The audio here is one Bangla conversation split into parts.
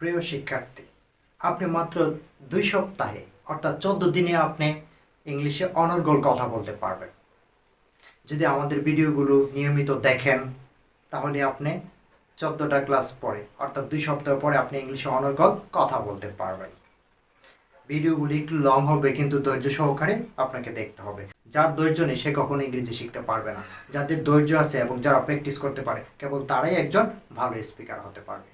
প্রিয় শিক্ষার্থী, আপনি মাত্র 2 সপ্তাহে অর্থাৎ 14 দিনে আপনি ইংলিশে অনর্গল কথা বলতে পারবেন। যদি আমাদের ভিডিওগুলো নিয়মিত দেখেন তাহলে আপনি 14টা ক্লাস পরে অর্থাৎ 2 সপ্তাহ পরে আপনি ইংলিশে অনর্গল কথা বলতে পারবেন। ভিডিওগুলি একটু লং হবে, কিন্তু ধৈর্য সহকারে আপনাকে দেখতে হবে। যার ধৈর্য নেই সে কখনো ইংরেজি শিখতে পারবে না। যাদের ধৈর্য আছে এবং যারা প্র্যাকটিস করতে পারে কেবল তারাই একজন ভালো স্পিকার হতে পারবে।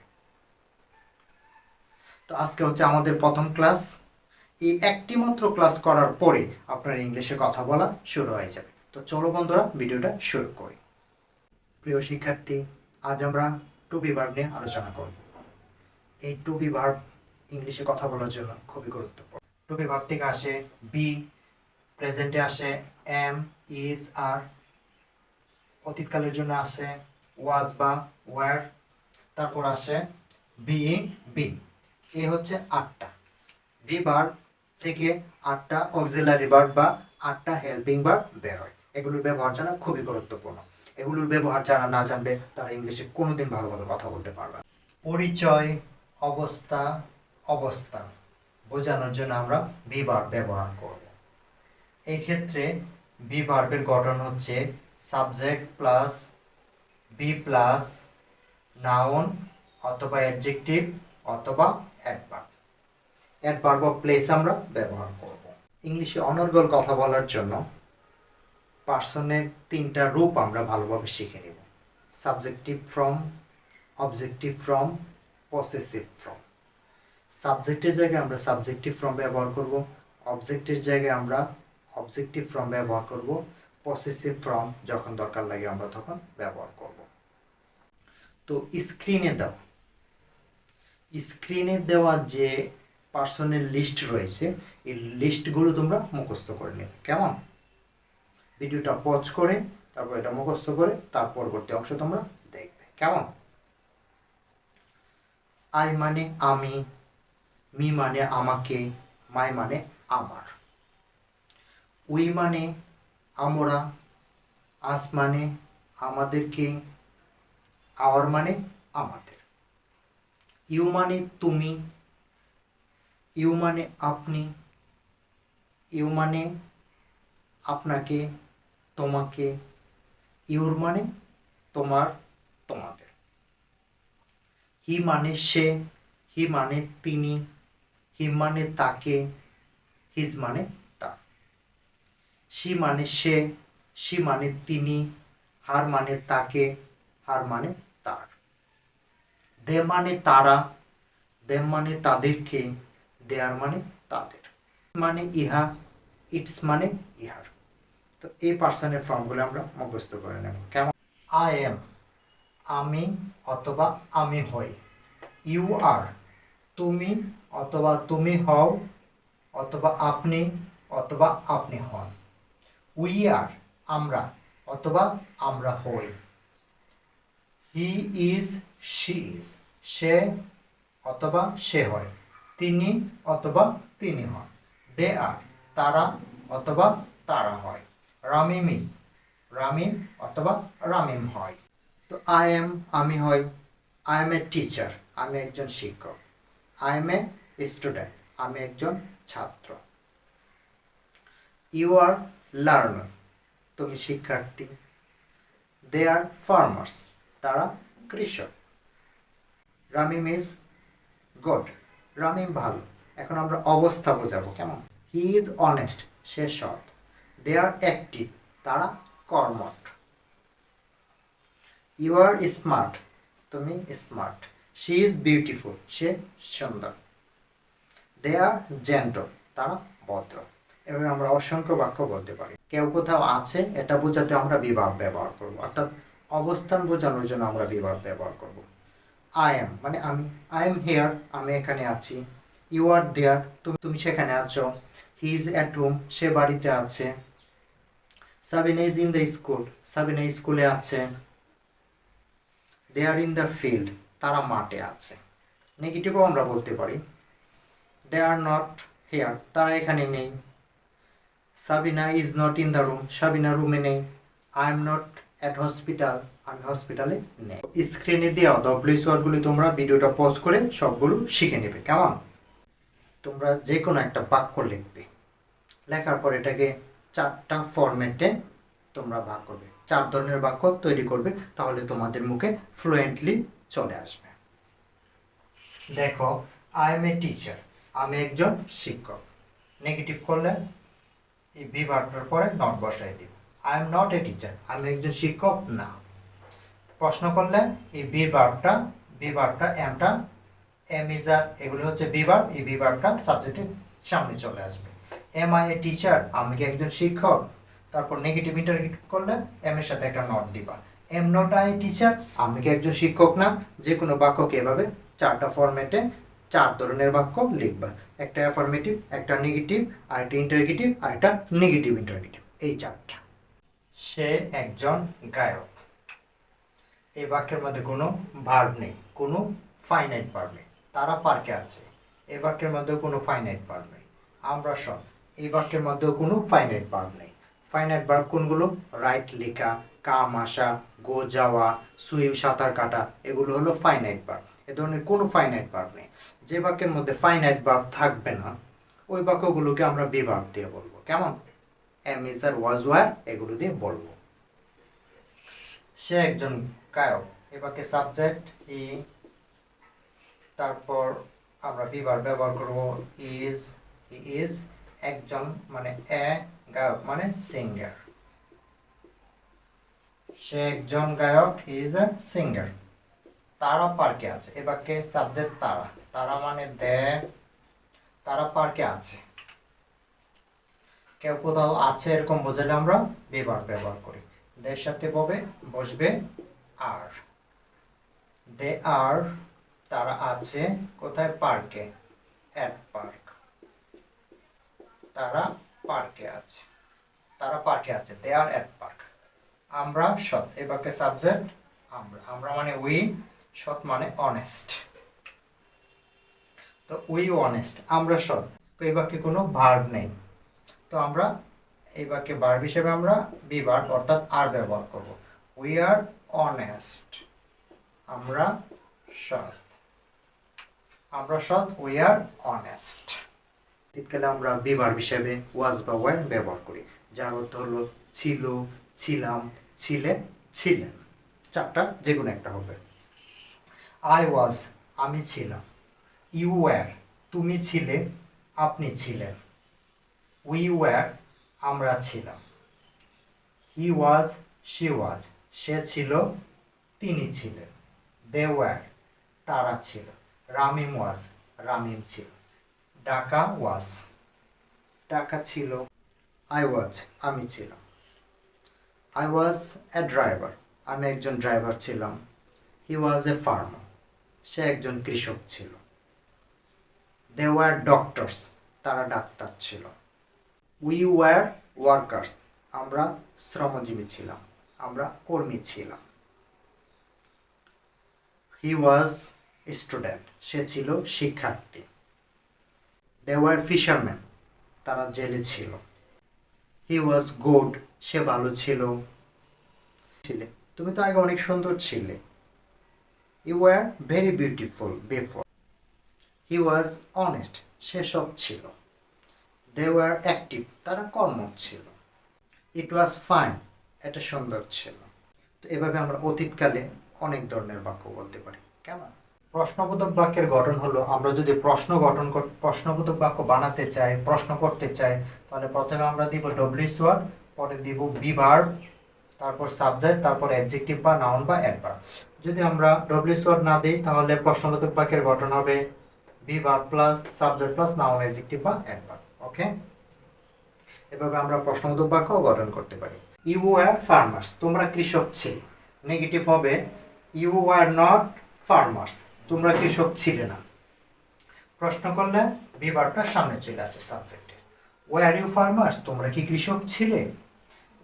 তো আজকে হচ্ছে আমাদের প্রথম ক্লাস। এই একটি মাত্র ক্লাস করার পরে আপনার ইংলিশে কথা বলা শুরু হয়ে যাবে। তো চলো বন্ধুরা, ভিডিওটা শুরু করি। প্রিয় শিক্ষার্থী, আজ আমরা টু বি ভার্ব নিয়ে আলোচনা করব। এই টু বি ভার্ব ইংলিশে কথা বলার জন্য খুবই গুরুত্বপূর্ণ। টু বি ভার্ব থেকে আসে বি, প্রেজেন্টে আসে এম, ইজ, আর, অতীতকালের জন্য আসে ওয়াজ বা ওয়ার, তারপর আসে বিইং, বিং। এই হচ্ছে 8টা। বি ভার্ব থেকে 8টা অক্সিলারি ভার্ব বা 8টা হেল্পিং ভার্ব বের হয়। এগুলোর ব্যবহার জানা খুবই গুরুত্বপূর্ণ। এগুলোর ব্যবহার যারা না জানবে তারা ইংলিশে কোনোদিন ভালোভাবে কথা বলতে পারবে না। পরিচয়, অবস্থা, অবস্থান বোঝানোর জন্য আমরা বি ভার্ব ব্যবহার করব। এই ক্ষেত্রে বি ভার্বের গঠন হচ্ছে subject plus be plus noun অথবা অ্যাডজেক্টিভ অথবা অ্যাডভার্ব। অ্যাডভার্ব অফ প্লেস আমরা ব্যবহার করব। ইংলিশে অনর্গল কথা বলার জন্য পার্সনের 3টা রূপ আমরা ভালোভাবে শিখে নেব: subjective from, objective from, possessive from. সাবজেক্টের জায়গায় আমরা সাবজেক্টিভ ফ্রম ব্যবহার করব, অবজেক্টের জায়গায় আমরা অবজেক্টিভ ফ্রম ব্যবহার করব, পসেসিভ ফ্রম যখন দরকার লাগে আমরা তখন ব্যবহার করব। তো স্ক্রিনে দেওয়া যে পার্সনের লিস্ট রয়েছে, এই লিস্টগুলো তোমরা মুখস্থ করে নেবে। কেমন? ভিডিওটা পজ করে তারপর এটা মুখস্থ করে তার পরবর্তী অংশ তোমরা দেখবে। কেমন? আই মানে আমি, মি মানে আমাকে, মাই মানে আমার, উই মানে আমরা, আস মানে আমাদেরকে, আওয়ার মানে আমাদের, ইউ মানে তুমি, ইউ মানে আপনি, ইউ মানে আপনাকে, তোমাকে, ইউর মানে তোমার, তোমাদের, হি মানে সে, হি মানে তিনি, হিম মানে তাকে, হিজ মানে তার, সি মানে সে, সি মানে তিনি, হার মানে তাকে, হার মানে তার, দে মানে তারা, দেম মানে তাদেরকে, দেয়ার মানে তাদের, মানে ইহা, ইটস মানে ইহার। তো এই পার্সনের ফর্মগুলো আমরা মুখস্থ করে নেব। কেমন? আই এম আমি অথবা আমি হই, ইউ আর তুমি অথবা তুমি হও অথবা আপনি অথবা আপনি হন, উই আর আমরা অথবা আমরা হই, হি ইজ শি ইজ সে অথবা সে হয়, তিনি অথবা তিনি হন, দে আর তারা অথবা তারা হয়, রামিম ইজ রামিম অথবা রামিম হয়। তো আই এম আমি হই, আই এম এ টিচার আমি একজন শিক্ষক, আই এম এ স্টুডেন্ট আমি একজন ছাত্র, ইউ আর লার্নার তুমি শিক্ষার্থী, দে আর ফার্মার্স তারা কৃষক, রামিম ইজ গুড রামিম ভালো। এখন আমরা অবস্থা বোঝাবো। কেমন? হি ইজ অনেস্ট সে সৎ, দে আর অ্যাক্টিভ তারা কর্মঠ, ইউ আর স্মার্ট তুমি স্মার্ট, শি ইজ বিউটিফুল সে সুন্দর, দে আর জেন্টল তারা ভদ্র। এভাবে আমরা অসংখ্য বাক্য বলতে পারি। কেউ কোথাও আছে এটা বোঝাতে আমরা বিভাগ ব্যবহার করব, অর্থাৎ অবস্থান বোঝানোর জন্য আমরা বিভাগ ব্যবহার করব। আই এম মানে আমি, আই এম হিয়ার আমি এখানে আছি, ইউ আর দেয়ার তুমি সেখানে আছো, হি ইজ অ্যাট হোম সে বাড়িতে আছে, Sabina is in the school Sabina স্কুলে আছে, দে আর ইন দ্য ফিল্ড তারা মাঠে আছে। নেগেটিভও আমরা বলতে পারি, দে আর নট হেয়ার তারা এখানে নেই, Sabina is not in the room Sabina রুমে নেই, I am not at hospital আমি হসপিটালে নেই। স্ক্রিনে দেওয়া ডব্লিউএস ওয়ার্ডগুলি তোমরা ভিডিওটা পজ করে সবগুলো শিখে নেবে। কেমন? তোমরা যে কোনো একটা বাক্য লিখবে, লেখার পর এটাকে 4টা ফরম্যাটে তোমরা ভাগ করবে, 4 ধরনের বাক্য তৈরি করবে, তাহলে তোমাদের মুখে ফ্লুয়েন্টলি চলে আসবে। দেখো, আই এম এ টিচার, আমি একজন শিক্ষক। নেগেটিভ করলে এই বি ভার্বটার পরে নট বসাই দিব। I am not a teacher, আমি একজন শিক্ষক না। প্রশ্ন করলে এই বি ভার্বটা এমটা, এম ইজ আর, এগুলো হচ্ছে বি ভার্ব, এই বি ভার্বটা সাবজেক্টের সামনে চলে আসবে। এম আই এ টিচার, আমি কি একজন শিক্ষক? তারপর নেগেটিভ ইন্টারগেট করলে এম এর সাথে একটা নট দিবা। এম নট আই টিচার, আমি কি একজন শিক্ষক না? যে কোনো বাক্যকে এভাবে 4টা ফরম্যাটে 4 ধরনের বাক্য লিখবা। একটা অ্যাফার্মেটিভ, একটা নেগেটিভ, আর একটা ইন্টারগেটিভ, আর একটা নেগেটিভ ইন্টারগেটিভ, এই 4টা। সে একজন গায়ক। এই বাক্যের মধ্যে কোনো ভার্ব নেই, কোনো ফাইনাইট ভার্ব নেই। তারা পার্কে আছে, এই বাক্যের মধ্যেও কোনো ফাইনাইট ভার্ব নেই। আমরা সব, এই বাক্যের মধ্যেও কোনো ফাইনাইট ভার্ব নেই। ফাইনাইট ভার্ব কোনগুলো? রাইট লেখা, কাম আসা, গো যাওয়া, সুইম সাঁতার কাটা, এগুলো হলো ফাইনাইট ভার্ব। এ ধরনের কোনো ফাইনাইট ভার্ব নেই। যে বাক্যের মধ্যে ফাইনাইট ভার্ব থাকবে না ওই বাক্যগুলোকে আমরা বি ভার্ব দিয়ে বলবো। কেমন? Am is are, was were, এগুলো দিয়ে বলবো। সে একজন গায়ক, এ বাক্যে সাবজেক্ট ই, তারপর আমরা বি ভার্ব ব্যবহার করব ইজ। ইজ একজন মানে এ, গায়ক মানে সিঙ্গার। সে একজন গায়ক, হি ইজ এ সিঙ্গার। তারা পার্কে আছে, এ বাক্যে সাবজেক্ট তারা, তারা মানে দে, তারা পার্কে আছে। কেউ কোথাও আছে এরকম বোঝালে আমরা বি ভার্ব ব্যবহার করি। দের সাথে বসবে আর। দে আর, তারা আছে কোথায়? পার্কে, অ্যাট পার্ক। তারা পার্কে আছে, তারা পার্কে আছে, দে আর অ্যাট পার্ক। আমরা সৎ, এ বাক্যে সাবজেক্ট আমরা, আমরা মানে উই, সৎ মানে অনেস্ট। তো উই অনেস্ট, আমরা সৎ। তো এই বাক্যে কোনো ভার্ব নেই, তো আমরা এই বাক্যে ভার্ব হিসেবে আমরা বি ভার্ব অর্থাৎ আর ব্যবহার করব। উই আর অনেস্ট, আমরা সৎ, আমরা সৎ, উই আর অনেস্ট। শীতকালে আমরা বি ভার্ব হিসেবে ওয়াজ বা ওয়ার ব্যবহার করি, যার অর্থ হলো ছিল, ছিলাম, ছিলে, ছিলেন। 4টা যে কোনো একটা হবে। আই ওয়াজ, আমি ছিলাম। ইউ ওয়্যার, তুমি ছিলে, আপনি ছিলেন। উই ওয়্যার, আমরা ছিলাম। হি ওয়াজ, শি ওয়াজ, সে ছিল, তিনি ছিলেন। দে ওয়্যার, তারা ছিল। রামিম ওয়াজ, রামিম ছিল। ঢাকা ওয়াজ, ঢাকা ছিল। আই ওয়াজ, আমি ছিলাম। আই ওয়াজ এ ড্রাইভার, আমি একজন ড্রাইভার ছিলাম। হি ওয়াজ এ ফার্মার, সে একজন কৃষক ছিল। দে ওয়্যার ডক্টরস, তারা ডাক্তার ছিল। উই ওয়্যার ওয়ার্কার্স, আমরা শ্রমজীবী ছিলাম, আমরা কর্মী ছিলাম। হি ওয়াজ স্টুডেন্ট, সে ছিল শিক্ষার্থী। দে ওয়্যার ফিশারম্যান, তারা জেলে ছিল। হি ওয়াজ গুড, সে ভালো ছিল। তুমি তো আগে অনেক সুন্দর ছিলে। You were very beautiful before. He was honest, সে সব ছিল। দে ওয়্যার অ্যাক্টিভ, তারা কর্মঠ ছিল। ইট ওয়াজ ফাইন, এটা সুন্দর ছিল। তো এভাবে আমরা অতীতকালে অনেক ধরনের বাক্য বলতে পারি। কেমন? প্রশ্নবোধক বাক্যের গঠন হলো, আমরা যদি প্রশ্নবোধক বাক্য বানাতে চাই, প্রশ্ন করতে চাই, তাহলে প্রথমে আমরা দিব ডব্লিউএস ওয়ার্ড, পরে দিব বি ভার্ব, তারপর সাবজেক্ট, তারপর অ্যাডজেক্টিভ বা নাউন বা অ্যাডভার্ব। যদি আমরা ডব্লিউএস ওয়ার্ড না দিই তাহলে প্রশ্নবোধক বাক্যের গঠন হবে be verb plus subject plus noun, adjective বা অ্যাডভার্ব। ওকে, এভাবে আমরা প্রশ্নবোধক বাক্য গঠন করতে পারি। ইউ ওয়্যার ফার্মার্স, তোমরা কৃষক ছিলে। নেগেটিভ হবে ইউ ওয়্যার নট ফার্মার্স, তোমরা কৃষক ছিলে না। প্রশ্ন করলে বি ভার্বটা সামনে চলে আসে সাবজেক্টে। ওয়্যার ইউ ফার্মার্স, তোমরা কি কৃষক ছিলে?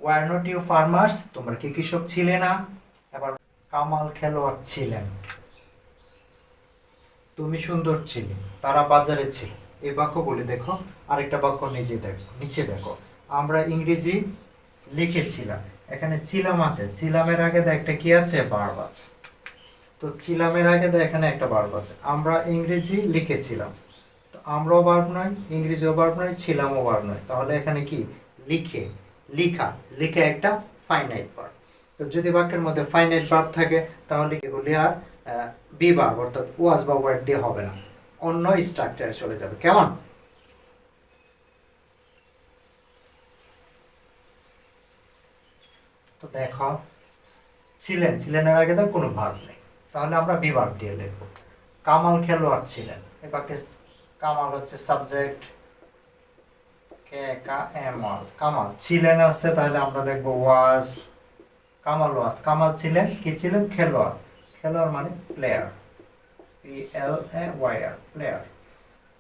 ওয়্যার নট ইউ ফার্মার্স, তোমরা কি কৃষক ছিলে না? এবার কামাল খেলোয়াড় ছিলেন। তুমি সুন্দর ছিলে, তারা বাজারে ছিল। এই বাক্য বলে দেখো, আরেকটা বাক্য নিচে দেখো। আমরা ইংরেজি লিখেছিলাম, এখানে ছিলাম আছে, ছিলামের আগে একটা কি আছে, ভার্ব আছে। তো ছিলামের আগে এখানে একটা ভার্ব আছে। আমরা ইংরেজি লিখেছিলাম, তো আমরাও ভার্ব নয়, ইংরেজিও ভার্ব নয়, ছিলামও ভার্ব নয়, তাহলে এখানে কি লিখে, লিখা, লিখে একটা ফাইনাইট ভার্ব। তো যদি বাক্যের মধ্যে ফাইনাইট ভার্ব থাকে তাহলে এগুলি আর বি ভার্ব অর্থাৎ ওয়াজ বা ওয়ার্ড দিয়ে হবে না, অন্য স্ট্রাকচারে চলে যাবে। কেমন? তো দেখো, ছিলেন, ছিলেনের আগে তো কোনো ভার্ব নেই, তাহলে আমরা বি ভার্ব দিয়ে লিখব। কামাল খেলোয়াড় ছিলেন, এ বাক্যে কামাল হচ্ছে সাবজেক্ট, কে কা এম আল, কামাল ছিলেন আছে, তাহলে আমরা দেখব ওয়াজ, কামাল ওয়াজ, কামাল ছিলেন কি ছিলেন, খেলোয়াড়, খেলোয়াড় মানে player, P L A Y R, player.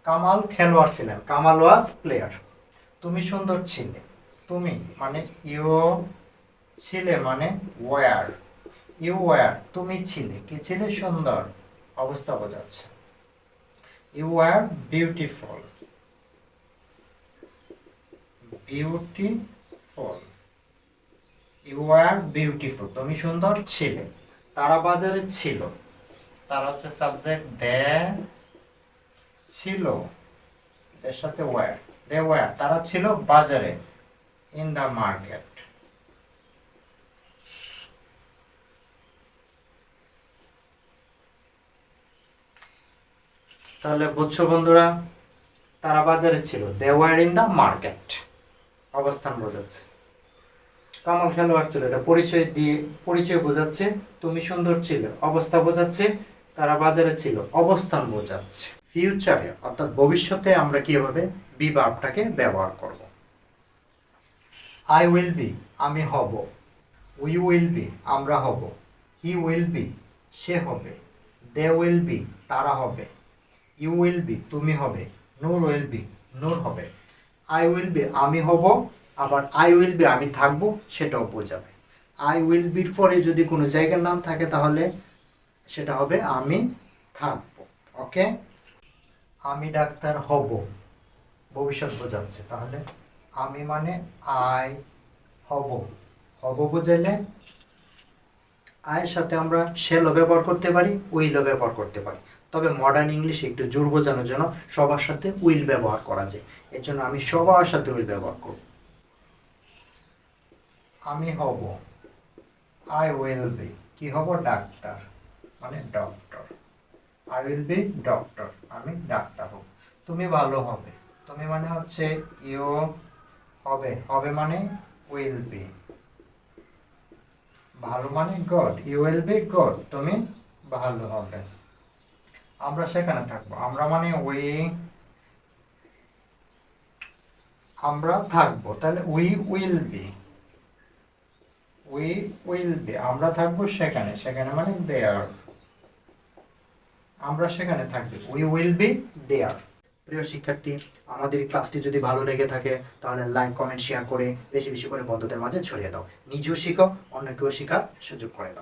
Kamal খেলোয়াড় ছিলেন, কামাল ওয়াজ প্লেয়ার। তুমি সুন্দর ছিলে, তুমি মানে ইউ, ছিলে মানে ওয়ার, ইউ ওয়ার, তুমি ছিলে কি ছিলে, সুন্দর, অবস্থা বোঝাচ্ছে। You are beautiful, beautiful, you are beautiful, তুমি সুন্দর ছিলে। তারা বাজারে ছিল, তারা হচ্ছে সাবজেক্ট, দে ছিল, এর সাথে ওয়ার, দে ওয়ার, তারা ছিল বাজারে, ইন দা মার্কেট। তাহলে বুঝছো বন্ধুরা, তারা বাজারে ছিল, they were in the market, অবস্থান বোঝাচ্ছে। কামাল খেলোয়াড় ছিল, এটা পরিচয় দিয়ে, পরিচয় বোঝাচ্ছে। তুমি সুন্দর ছিল, অবস্থা বোঝাচ্ছে। তারা বাজারে ছিল, অবস্থান বোঝাচ্ছে। ফিউচারে অর্থাৎ ভবিষ্যতে আমরা কিভাবে বি ভার্বটাকে ব্যবহার করব। আই উইল বি, আমি হব। উই উইল বি, আমরা হব। হি উইল বি, সে হবে। দে উইল বি, তারা হবে। ইউ উইল বি, তুমি হবে। নূর উইল বি, নূর হবে। আই উইল বি, আমি হব, আবার আই উইল বি, আমি থাকবো, সেটাও বোঝাবে। আই উইল বির পরে যদি কোনো জায়গার নাম থাকে তাহলে সেটা হবে আমি থাকবো। ওকে, আমি ডাক্তার হব, ভবিষ্যৎ বোঝাচ্ছে, তাহলে আমি মানে আই, হব, হব বোঝাইলে আয়ের সাথে আমরা শেলও ব্যবহার করতে পারি, উইলও ব্যবহার করতে পারি। তবে মডার্ন ইংলিশে একটু জোর বোঝানোর জন্য সবার সাথে উইল ব্যবহার করা যায়, এর জন্য আমি সবার সাথে উইল ব্যবহার করব। আমি হব, আই উইল বি, কি হব, ডাক্তার, মানে doctor. I will be doctor, আমি ডাক্তার হব। তুমি ভালো হবে, তুমি মানে হচ্ছে ইউ, হবে, হবে মানে উইল বি, ভালো মানে good, you will be good, তুমি ভালো হবে। আমরা সেখানে থাকবো, আমরা মানে উই, আমরা থাকবো, তাহলে we will be, we will be, আমরা থাকবো সেখানে, সেখানে মানে দেয়ার, আমরা সেখানে থাকবো, উই উইল বি দেয়ার। প্রিয় শিক্ষার্থী, আমাদের এই ক্লাসটি যদি ভালো লেগে থাকে তাহলে লাইক, কমেন্ট, শেয়ার করে বেশি বেশি করে বন্ধুদের মাঝে ছড়িয়ে দাও। নিজেও শিখো, অন্যকেও শেখার সুযোগ করে দাও।